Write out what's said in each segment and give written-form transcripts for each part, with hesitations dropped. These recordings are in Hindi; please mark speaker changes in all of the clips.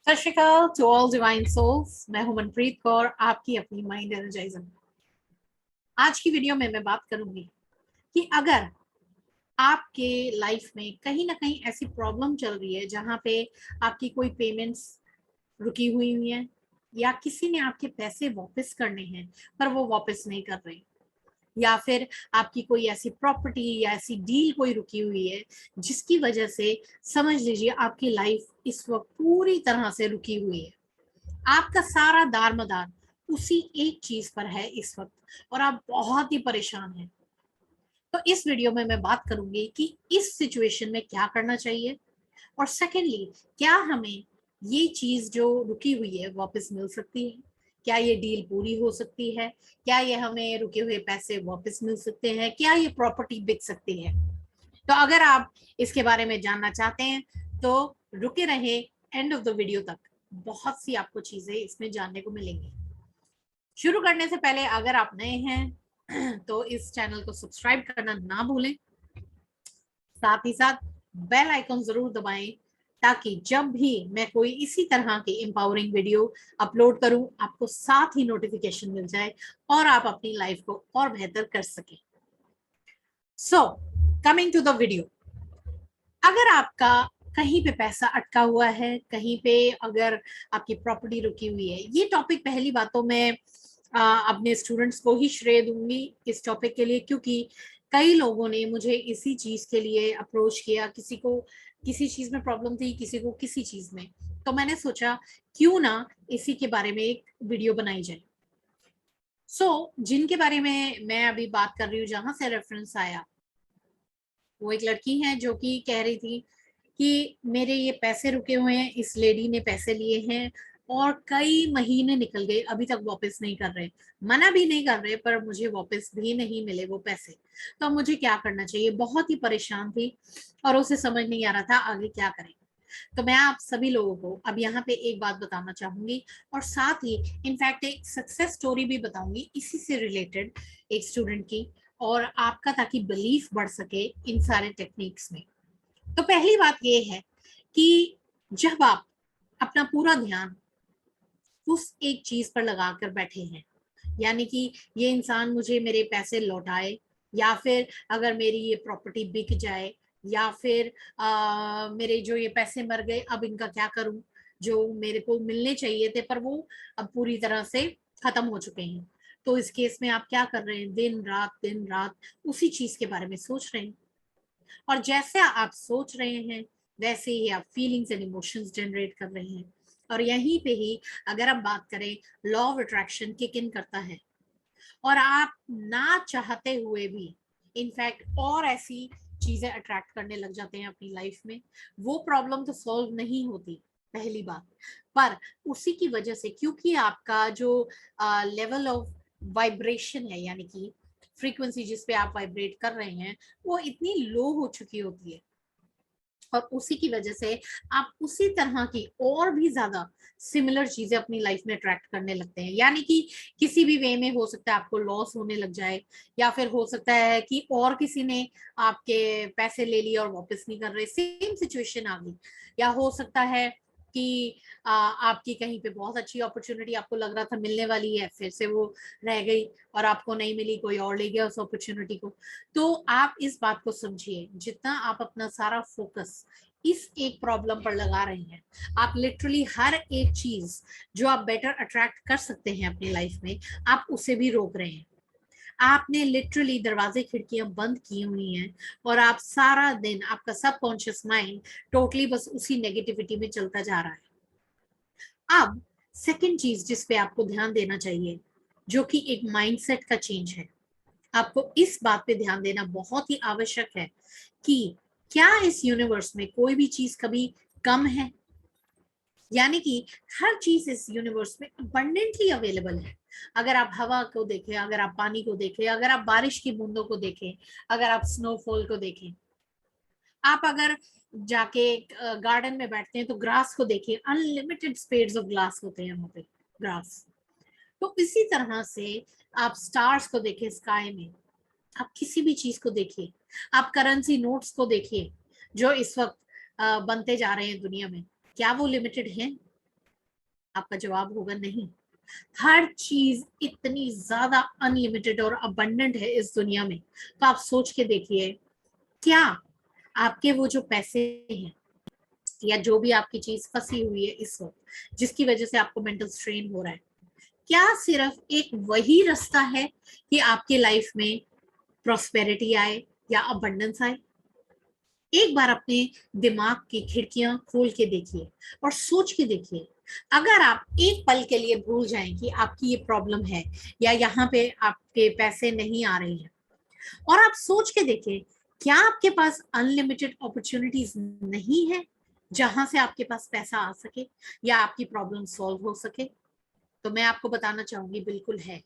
Speaker 1: सत श्री अकाल टू ऑल डिवाइन सोल्स। मैं हूं मनप्रीत कौर, आपकी अपनी माइंड एनर्जाइजर। आज की वीडियो में मैं बात करूंगी कि अगर आपके लाइफ में कहीं ना कहीं ऐसी प्रॉब्लम चल रही है जहां पे आपकी कोई पेमेंट्स रुकी हुई है या किसी ने आपके पैसे वापस करने हैं पर वो वापस नहीं कर रहे, या फिर आपकी कोई ऐसी प्रॉपर्टी या ऐसी डील कोई रुकी हुई है जिसकी वजह से समझ लीजिए आपकी लाइफ इस वक्त पूरी तरह से रुकी हुई है। आपका सारा दार-मदार उसी एक चीज पर है इस वक्त और आप बहुत ही परेशान हैं। तो इस वीडियो में मैं बात करूंगी कि इस सिचुएशन में क्या करना चाहिए, और सेकेंडली क्या हमें ये चीज जो रुकी हुई है वापस मिल सकती है, क्या ये डील पूरी हो सकती है, क्या ये हमें रुके हुए पैसे वापस मिल सकते हैं, क्या ये प्रॉपर्टी बिक सकती है। तो अगर आप इसके बारे में जानना चाहते हैं तो रुके रहे एंड ऑफ द वीडियो तक, बहुत सी आपको चीजें इसमें जानने को मिलेंगी। शुरू करने से पहले अगर आप नए हैं तो इस चैनल को सब्सक्राइब करना ना भूलें, साथ ही साथ बेल आइकन जरूर दबाएं ताकि जब भी मैं कोई इसी तरह की एम्पावरिंग वीडियो अपलोड करूं आपको साथ ही नोटिफिकेशन मिल जाए और आप अपनी लाइफ को और बेहतर कर सकें। So coming to the video, अगर आपका कहीं पे पैसा अटका हुआ है, कहीं पे अगर आपकी प्रॉपर्टी रुकी हुई है, ये टॉपिक पहली बात तो मैं अपने स्टूडेंट्स को ही श्रेय दूंगी इस टॉपिक के लिए, क्योंकि कई लोगों ने मुझे इसी चीज के लिए अप्रोच किया। किसी को किसी चीज में प्रॉब्लम थी, किसी को किसी चीज में, तो मैंने सोचा क्यों ना इसी के बारे में एक वीडियो बनाई जाए। जिनके बारे में मैं अभी बात कर रही हूँ, जहां से रेफरेंस आया, वो एक लड़की है जो कि कह रही थी कि मेरे ये पैसे रुके हुए हैं, इस लेडी ने पैसे लिए हैं और कई महीने निकल गए, अभी तक वापस नहीं कर रहे, मना भी नहीं कर रहे पर मुझे वापस भी नहीं मिले वो पैसे। तो मुझे क्या करना चाहिए, बहुत ही परेशान थी और उसे समझ नहीं आ रहा था आगे क्या करें। तो मैं आप सभी लोगों को अब यहाँ पे एक बात बताना चाहूंगी और साथ ही इनफैक्ट एक सक्सेस स्टोरी भी बताऊंगी इसी से रिलेटेड, एक स्टूडेंट की, और आपका, ताकि बिलीफ बढ़ सके इन सारे टेक्निक्स में। तो पहली बात ये है कि जब आप अपना पूरा ध्यान उस एक चीज पर लगाकर बैठे हैं, यानी कि ये इंसान मुझे मेरे पैसे लौटाए, या फिर अगर मेरी ये प्रॉपर्टी बिक जाए, या फिर मेरे जो ये पैसे मर गए अब इनका क्या करूं, जो मेरे को मिलने चाहिए थे पर वो अब पूरी तरह से खत्म हो चुके हैं। तो इस केस में आप क्या कर रहे हैं, दिन रात उसी चीज के बारे में सोच रहे हैं, और जैसे आप सोच रहे हैं वैसे ही आप फीलिंग्स एंड इमोशंस जनरेट कर रहे हैं। और यहीं पे ही अगर हम बात करें, law of attraction kick in करता है और आप ना चाहते हुए भी इनफैक्ट और ऐसी चीजें अट्रैक्ट करने लग जाते हैं अपनी लाइफ में। वो प्रॉब्लम तो सॉल्व नहीं होती पहली बात, पर उसी की वजह से, क्योंकि आपका जो लेवल ऑफ वाइब्रेशन है, यानी कि फ्रीक्वेंसी जिस पे आप वाइब्रेट कर रहे हैं, वो इतनी लो हो चुकी होती है, और उसी की वजह से आप उसी तरह की और भी ज्यादा सिमिलर चीजें अपनी लाइफ में अट्रैक्ट करने लगते हैं। यानी कि किसी भी वे में हो सकता है आपको लॉस होने लग जाए, या फिर हो सकता है कि और किसी ने आपके पैसे ले लिए और वापस नहीं कर रहे, सेम सिचुएशन आ गई। या हो सकता है कि आपकी कहीं पे बहुत अच्छी अपॉर्चुनिटी आपको लग रहा था मिलने वाली है, फिर से वो रह गई और आपको नहीं मिली, कोई और ले गया उस अपॉर्चुनिटी को। तो आप इस बात को समझिए, जितना आप अपना सारा फोकस इस एक प्रॉब्लम पर लगा रहे हैं, आप लिटरली हर एक चीज जो आप बेटर अट्रैक्ट कर सकते हैं अपनी लाइफ में, आप उसे भी रोक रहे हैं। आपने लिटरली दरवाजे खिड़कियां बंद की हुई हैं और आप सारा दिन, आपका सबकॉन्शियस माइंड टोटली बस उसी नेगेटिविटी में चलता जा रहा है। अब सेकंड चीज जिस पे आपको ध्यान देना चाहिए, जो कि एक माइंडसेट का चेंज है, आपको इस बात पे ध्यान देना बहुत ही आवश्यक है कि क्या इस यूनिवर्स में कोई भी चीज कभी कम है। यानी कि हर चीज इस यूनिवर्स में अबंडेंटली अवेलेबल है। अगर आप हवा को देखें, अगर आप पानी को देखें, अगर आप बारिश की बूंदों को देखें, अगर आप स्नोफॉल को देखें, आप अगर जाके गार्डन में बैठते हैं तो ग्रास को देखिए, अनलिमिटेड स्पेड्स ऑफ ग्लास होते हैं वहां पे, ग्रास। तो इसी तरह से आप स्टार्स को देखें स्काई में, आप किसी भी चीज को देखिए, आप करेंसी नोट्स को देखिए जो इस वक्त बनते जा रहे हैं दुनिया में, क्या वो लिमिटेड हैं? आपका जवाब होगा नहीं। हर चीज इतनी ज्यादा अनलिमिटेड और अबंडेंट है इस दुनिया में, तो आप सोच के देखिए, क्या आपके वो जो पैसे हैं या जो भी आपकी चीज फंसी हुई है इस वक्त जिसकी वजह से आपको मेंटल स्ट्रेन हो रहा है, क्या सिर्फ एक वही रास्ता है कि आपके लाइफ में प्रॉस्पेरिटी आए या अबंडेंस आए? एक बार अपने दिमाग की खिड़कियां खोल के देखिए और सोच के देखिए, अगर आप एक पल के लिए भूल जाएं कि आपकी ये प्रॉब्लम है या यहाँ पे आपके पैसे नहीं आ रहे हैं, और आप सोच के देखिए, क्या आपके पास अनलिमिटेड अपॉर्चुनिटीज नहीं है जहां से आपके पास पैसा आ सके या आपकी प्रॉब्लम सॉल्व हो सके? तो मैं आपको बताना चाहूंगी, बिल्कुल है।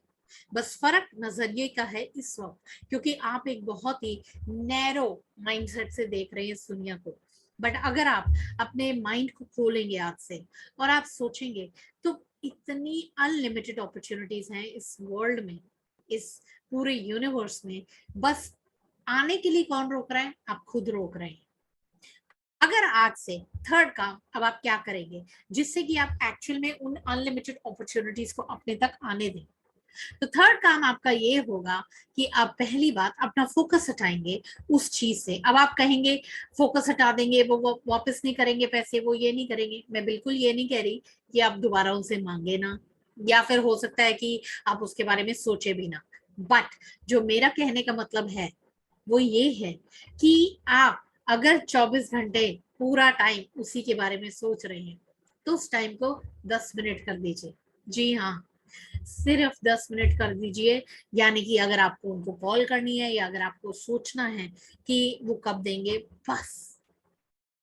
Speaker 1: बस फर्क नजरिए का है इस वक्त, क्योंकि आप एक बहुत ही नैरो माइंडसेट से देख रहे हैं इस दुनिया को। बट अगर आप अपने माइंड को खोलेंगे आज से और आप सोचेंगे, तो इतनी अनलिमिटेड अपॉर्चुनिटीज हैं इस वर्ल्ड में, इस पूरे यूनिवर्स में। बस आने के लिए कौन रोक रहा है? आप खुद रोक रहे हैं। अगर आज से थर्ड काम अब आप क्या करेंगे जिससे कि आप एक्चुअल में उन अनलिमिटेड अपॉर्चुनिटीज को अपने तक आने दें, तो थर्ड काम आपका ये होगा कि आप पहली बात अपना फोकस हटाएंगे उस चीज से। अब आप कहेंगे फोकस हटा देंगे, वो वापस नहीं करेंगे पैसे, वो ये नहीं करेंगे। मैं बिल्कुल ये नहीं कह रही कि आप दोबारा उनसे मांगे ना, या फिर हो सकता है कि आप उसके बारे में सोचे भी ना। बट जो मेरा कहने का मतलब है वो ये है कि आप अगर 24 घंटे पूरा टाइम उसी के बारे में सोच रहे हैं, तो उस टाइम को 10 मिनट कर दीजिए। जी हाँ, सिर्फ 10 मिनट कर दीजिए। यानी कि अगर आपको उनको कॉल करनी है या अगर आपको सोचना है कि वो कब देंगे, बस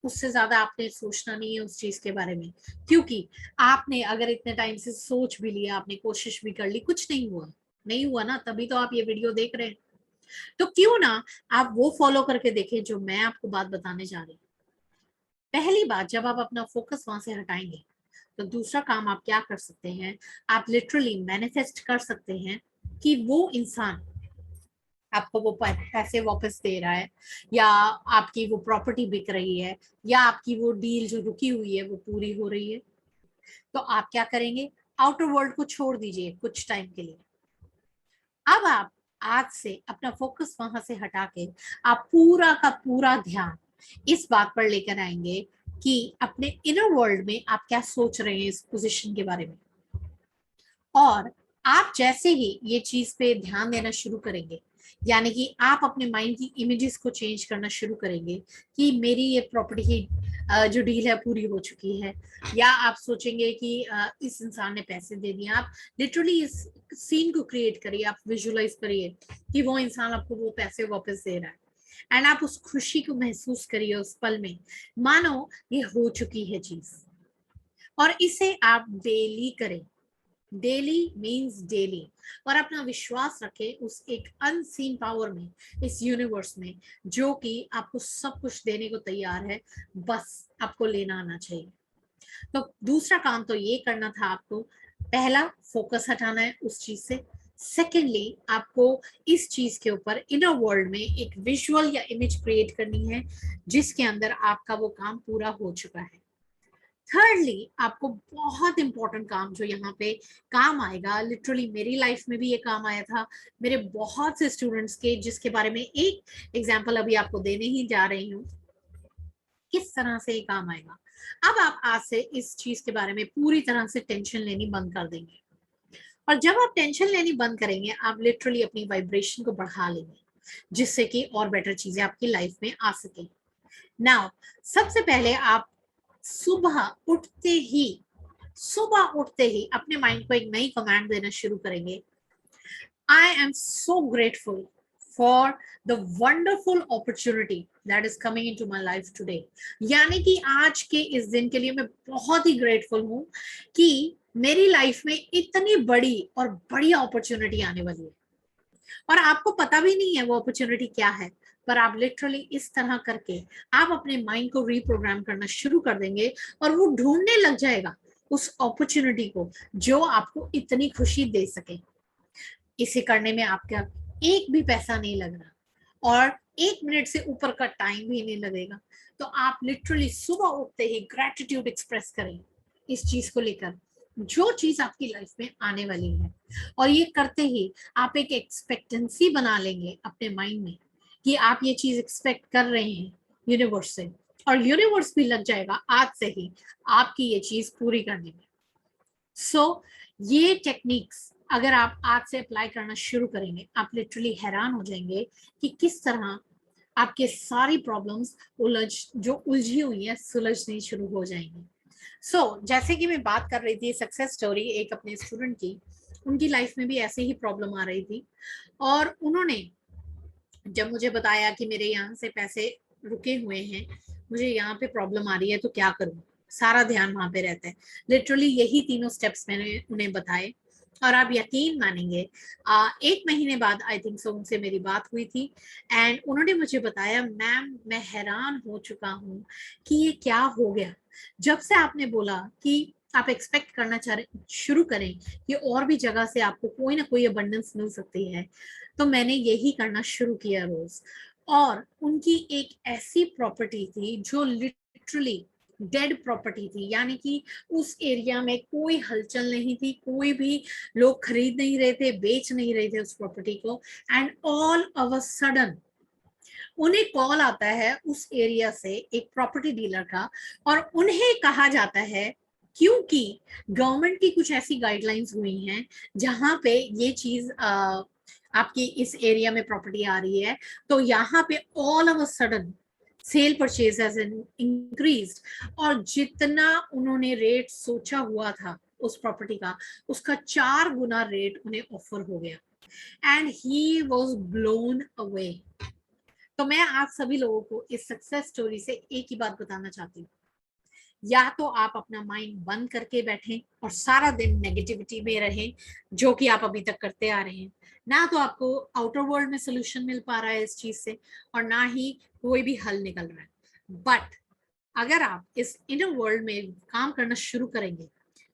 Speaker 1: उससे ज्यादा आपने सोचना नहीं है उस चीज के बारे में। क्योंकि आपने अगर इतने टाइम से सोच भी लिया, आपने कोशिश भी कर ली, कुछ नहीं हुआ, नहीं हुआ ना, तभी तो आप ये वीडियो देख रहे हैं। तो क्यों ना आप वो फॉलो करके देखें जो मैं आपको बात बताने जा रही हूँ। पहली बात, जब आप अपना फोकस वहां से हटाएंगे, तो दूसरा काम आप क्या कर सकते हैं, आप लिटरली मैनिफेस्ट कर सकते हैं कि वो इंसान आपको वो पैसे वापस दे रहा है, या आपकी वो प्रॉपर्टी बिक रही है, या आपकी वो डील जो रुकी हुई है वो पूरी हो रही है। तो आप क्या करेंगे? आउटर वर्ल्ड को छोड़ दीजिए कुछ टाइम के लिए। अब आप आज से अपना फोकस वहां से हटा के आप पूरा का पूरा ध्यान इस बात पर लेकर आएंगे कि अपने इनर वर्ल्ड में आप क्या सोच रहे हैं इस पोजीशन के बारे में। और आप जैसे ही ये चीज पे ध्यान देना शुरू करेंगे, यानी कि आप अपने माइंड की इमेजेस को चेंज करना शुरू करेंगे कि मेरी ये प्रॉपर्टी की जो डील है पूरी हो चुकी है, या आप सोचेंगे कि इस इंसान ने पैसे दे दिए। आप लिटरली इस सीन को क्रिएट करिए, आप विजुअलाइज करिए कि वो इंसान आपको वो पैसे वापस दे रहा है, एंड आप उस खुशी को महसूस करिए उस पल में, मानो ये हो चुकी है चीज। और इसे आप डेली करें, डेली मीन्स डेली। और अपना विश्वास रखें उस एक अनसीन पावर में, इस यूनिवर्स में, जो कि आपको सब कुछ देने को तैयार है, बस आपको लेना आना चाहिए। तो दूसरा काम तो ये करना था आपको, पहला फोकस हटाना है उस चीज से। सेकेंडली आपको इस चीज के ऊपर इनर वर्ल्ड में एक विजुअल या इमेज क्रिएट करनी है जिसके अंदर आपका वो काम पूरा हो चुका है। थर्डली आपको बहुत इंपॉर्टेंट काम जो यहाँ पे काम आएगा, लिटरली मेरी लाइफ में भी ये काम आया था, मेरे बहुत से स्टूडेंट्स के, जिसके बारे में एक एग्जांपल अभी आपको देने ही जा रही हूँ किस तरह से ये काम आएगा। अब आप आज से इस चीज के बारे में पूरी तरह से टेंशन लेनी बंद कर देंगे, और जब आप टेंशन लेनी बंद करेंगे, आप लिटरली अपनी वाइब्रेशन को बढ़ा लेंगे, जिससे कि और बेटर चीजें आपकी लाइफ में आ सके। नाउ सबसे पहले आप सुबह उठते ही सुबह उठते ही अपने माइंड को एक नई कमांड देना शुरू करेंगे, I am so grateful for the wonderful opportunity that is coming into my life today. यानी कि आज के इस दिन के लिए मैं बहुत ही ग्रेटफुल हूँ कि मेरी लाइफ में इतनी बड़ी और बढ़िया अपॉर्चुनिटी आने वाली है, और आपको पता भी नहीं है वो अपॉर्चुनिटी क्या है, पर आप लिटरली इस तरह करके आप अपने माइंड को रीप्रोग्राम करना शुरू कर देंगे, और वो ढूंढने लग जाएगा उस अपॉर्चुनिटी को जो आपको इतनी खुशी दे सके। इसे करने में आपका एक भी पैसा नहीं लग रहा, और 1 मिनट से ऊपर का टाइम भी नहीं लगेगा। तो आप लिटरली सुबह उठते ही ग्रेटिट्यूड एक्सप्रेस करें इस चीज को लेकर जो चीज आपकी लाइफ में आने वाली है। और ये करते ही आप एक एक्सपेक्टेंसी बना लेंगे अपने माइंड में कि आप ये चीज एक्सपेक्ट कर रहे हैं यूनिवर्स से, और यूनिवर्स भी लग जाएगा आज से ही आपकी ये चीज पूरी करने में। सो ये टेक्निक्स अगर आप आज से अप्लाई करना शुरू करेंगे, आप लिटरली हैरान हो जाएंगे कि किस तरह आपके सारी प्रॉब्लम्स जो उलझी हुई है सुलझनी शुरू हो जाएंगी। जैसे कि मैं बात कर रही थी सक्सेस स्टोरी एक अपने स्टूडेंट की, उनकी लाइफ में भी ऐसे ही प्रॉब्लम आ रही थी, और उन्होंने जब मुझे बताया कि मेरे यहाँ से पैसे रुके हुए हैं, मुझे यहाँ पे प्रॉब्लम आ रही है तो क्या करूँ, सारा ध्यान वहां पे रहता है। लिटरली यही तीनों स्टेप्स मैंने उन्हें बताए, और आप यकीन मानेंगे 1 महीने बाद आई थिंक सो उनसे मेरी बात हुई थी, एंड उन्होंने मुझे बताया मैम मैं हैरान हो चुका हूँ कि ये क्या हो गया। जब से आपने बोला कि आप एक्सपेक्ट करना चाह रहे शुरू करें कि और भी जगह से आपको कोई ना कोई अबंडेंस मिल सकती है, तो मैंने यही करना शुरू किया रोज। और उनकी एक ऐसी प्रॉपर्टी थी जो लिटरली डेड प्रॉपर्टी थी, यानी कि उस एरिया में कोई हलचल नहीं थी, कोई भी लोग खरीद नहीं रहे थे, बेच नहीं रहे थे उस प्रॉपर्टी को, and all of a sudden उन्हें कॉल आता है उस एरिया से एक प्रॉपर्टी डीलर का, और उन्हें कहा जाता है क्योंकि गवर्नमेंट की कुछ ऐसी गाइडलाइंस हुई हैं जहां पे ये चीज आपकी इस एरिया में प्रॉपर्टी आ रही है, तो यहाँ पे all of a sudden cell purchase has increased, और जितना उन्होंने रेट सोचा हुआ था उस प्रॉपर्टी का, उसका 4 गुना रेट उन्हें ऑफर हो गया, and he was blown away. तो मैं आज सभी लोगों को इस सक्सेस स्टोरी से एक ही बात बताना चाहती हूँ, या तो आप अपना माइंड बंद करके बैठें और सारा दिन नेगेटिविटी में रहें, जो कि आप अभी तक करते आ रहे हैं, ना तो आपको आउटर वर्ल्ड में सोल्यूशन मिल पा रहा है इस चीज से, और ना ही कोई भी हल निकल रहा है। बट अगर आप इस इनर वर्ल्ड में काम करना शुरू करेंगे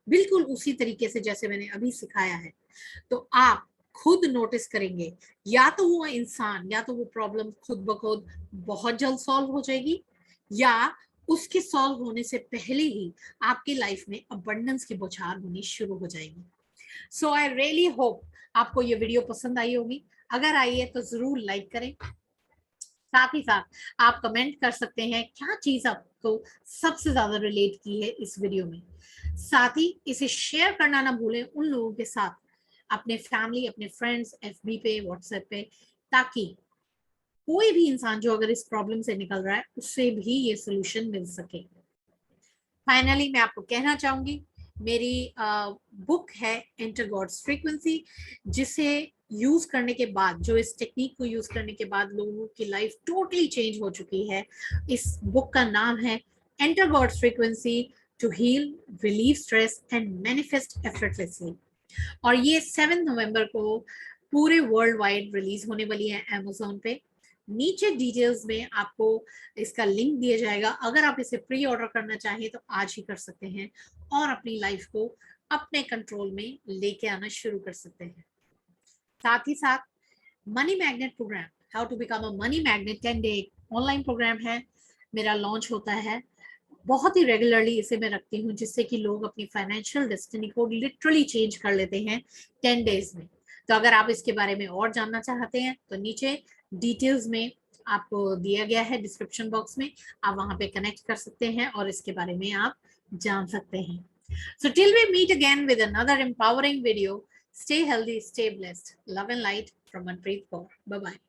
Speaker 1: बिल्कुल उसी तरीके से जैसे मैंने अभी सिखाया है, तो आप खुद नोटिस करेंगे, या तो वो इंसान या तो वो प्रॉब्लम खुद ब खुद बहुत जल्द सॉल्व हो जाएगी, या उसके सॉल्व होने से पहले ही आपकी लाइफ में अबंडेंस की बौछार होनी शुरू हो जाएगी। सो आई रियली होप आपको ये वीडियो पसंद आई होगी। अगर आई है तो जरूर लाइक करें, साथ ही साथ आप कमेंट कर सकते हैं क्या चीज आपको सबसे ज्यादा रिलेट की है इस वीडियो में। साथ ही इसे शेयर करना ना भूलें उन लोगों के साथ, अपने फैमिली, अपने फ्रेंड्स, एफबी पे, व्हाट्सएप पे, ताकि कोई भी इंसान जो अगर इस प्रॉब्लम से निकल रहा है उससे भी ये सोल्यूशन मिल सके। फाइनली मैं आपको कहना चाहूंगी, मेरी बुक है एंटर गॉड्स फ्रीक्वेंसी, जिसे यूज करने के बाद, जो इस टेक्निक को यूज करने के बाद लोगों की लाइफ टोटली चेंज हो चुकी है। इस बुक का नाम है enter God's frequency to heal, relieve stress and manifest effortlessly, और ये 7 नवंबर को पूरे वर्ल्ड वाइड रिलीज होने वाली है अमेज़न पे। नीचे डिटेल्स में आपको इसका लिंक दिया जाएगा, अगर आप इसे प्री ऑर्डर करना चाहें तो आज ही कर सकते हैं और अपनी लाइफ को अपने कंट्रोल में लेके आना शुरू कर सकते हैं। साथ ही साथ money magnet program, how to become a money magnet 10 day online program है, मेरा लॉन्च होता है बहुत ही रेगुलरली, इसे मैं रखती हूँ जिससे कि लोग अपनी फाइनेंशियल डेस्टिनी को लिटरली चेंज कर लेते हैं 10 डेज में। तो अगर आप इसके बारे में और जानना चाहते हैं तो नीचे डिटेल्स में आपको दिया गया है डिस्क्रिप्शन बॉक्स में, आप वहां पे कनेक्ट कर सकते हैं और इसके बारे में आप जान सकते हैं। So till we meet again with another empowering video, stay healthy, stay blessed. Love and light from Manpreet Kaur. Bye bye.